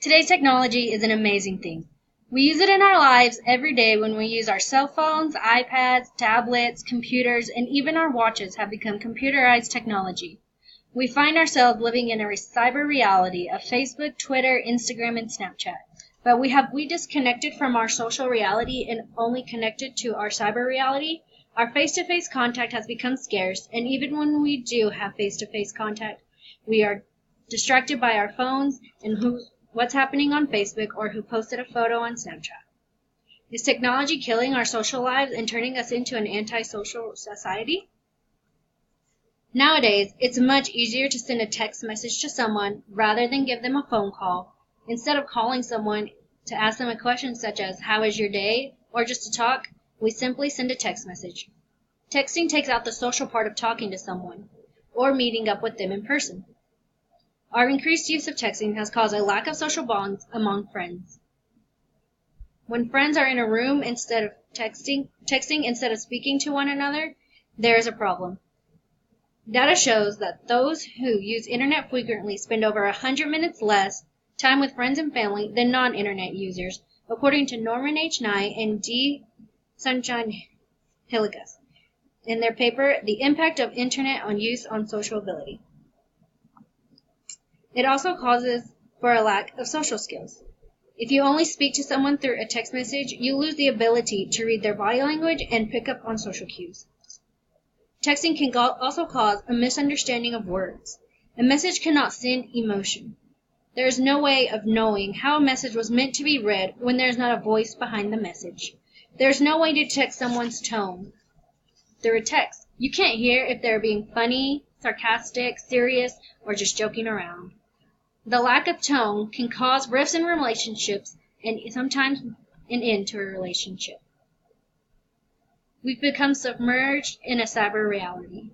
Today's technology is an amazing thing. We use it in our lives every day when we use our cell phones, iPads, tablets, computers, and even our watches have become computerized technology. We find ourselves living in a cyber reality of Facebook, Twitter, Instagram, and Snapchat. But have we disconnected from our social reality and only connected to our cyber reality? Our face-to-face contact has become scarce, and even when we do have face-to-face contact, we are distracted by our phones and what's happening on Facebook or who posted a photo on Snapchat. Is technology killing our social lives and turning us into an antisocial society? Nowadays, it's much easier to send a text message to someone rather than give them a phone call. Instead of calling someone to ask them a question such as, "How is your day?" or just to talk, we simply send a text message. Texting takes out the social part of talking to someone or meeting up with them in person. Our increased use of texting has caused a lack of social bonds among friends. When friends are in a room instead of texting instead of speaking to one another, there is a problem. Data shows that those who use internet frequently spend over 100 minutes less time with friends and family than non-internet users, according to Norman H. Nye and D. Sunshine Hilligas in their paper, The Impact of Internet on Use on Sociability. It also causes for a lack of social skills. If you only speak to someone through a text message, you lose the ability to read their body language and pick up on social cues. Texting can also cause a misunderstanding of words. A message cannot send emotion. There is no way of knowing how a message was meant to be read when there is not a voice behind the message. There is no way to detect someone's tone through a text. You can't hear if they're being funny, sarcastic, serious, or just joking around. The lack of tone can cause rifts in relationships and sometimes an end to a relationship. We've become submerged in a cyber reality.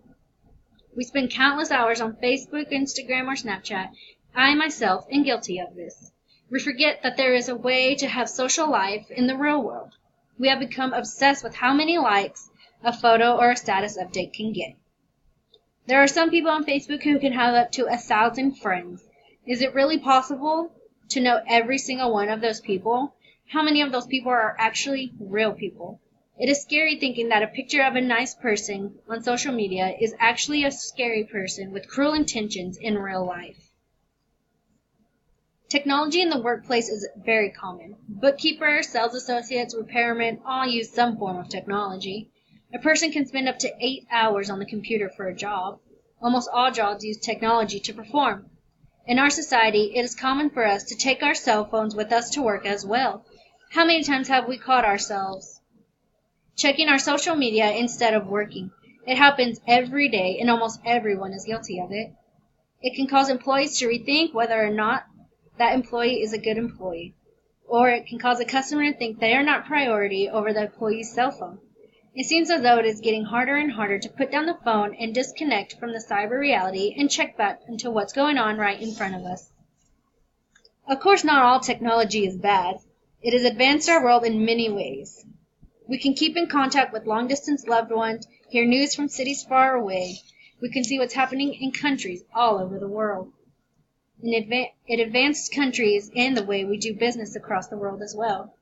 We spend countless hours on Facebook, Instagram, or Snapchat. I myself am guilty of this. We forget that there is a way to have social life in the real world. We have become obsessed with how many likes a photo or a status update can get. There are some people on Facebook who can have up to 1,000 friends. Is it really possible to know every single one of those people? How many of those people are actually real people? It is scary thinking that a picture of a nice person on social media is actually a scary person with cruel intentions in real life. Technology in the workplace is very common. Bookkeepers, sales associates, repairmen all use some form of technology. A person can spend up to 8 hours on the computer for a job. Almost all jobs use technology to perform. In our society, it is common for us to take our cell phones with us to work as well. How many times have we caught ourselves checking our social media instead of working? It happens every day, and almost everyone is guilty of it. It can cause employees to rethink whether or not that employee is a good employee, or it can cause a customer to think they are not priority over the employee's cell phone. It seems as though it is getting harder and harder to put down the phone and disconnect from the cyber reality and check back into what's going on right in front of us. Of course, not all technology is bad. It has advanced our world in many ways. We can keep in contact with long-distance loved ones, hear news from cities far away. We can see what's happening in countries all over the world. It advanced countries and the way we do business across the world as well.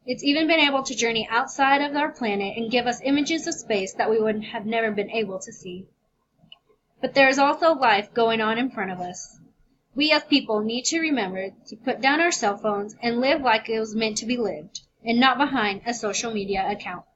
It's even been able to journey outside of our planet and give us images of space that we would have never been able to see. But there is also life going on in front of us. We as people need to remember to put down our cell phones and live like it was meant to be lived, and not behind a social media account.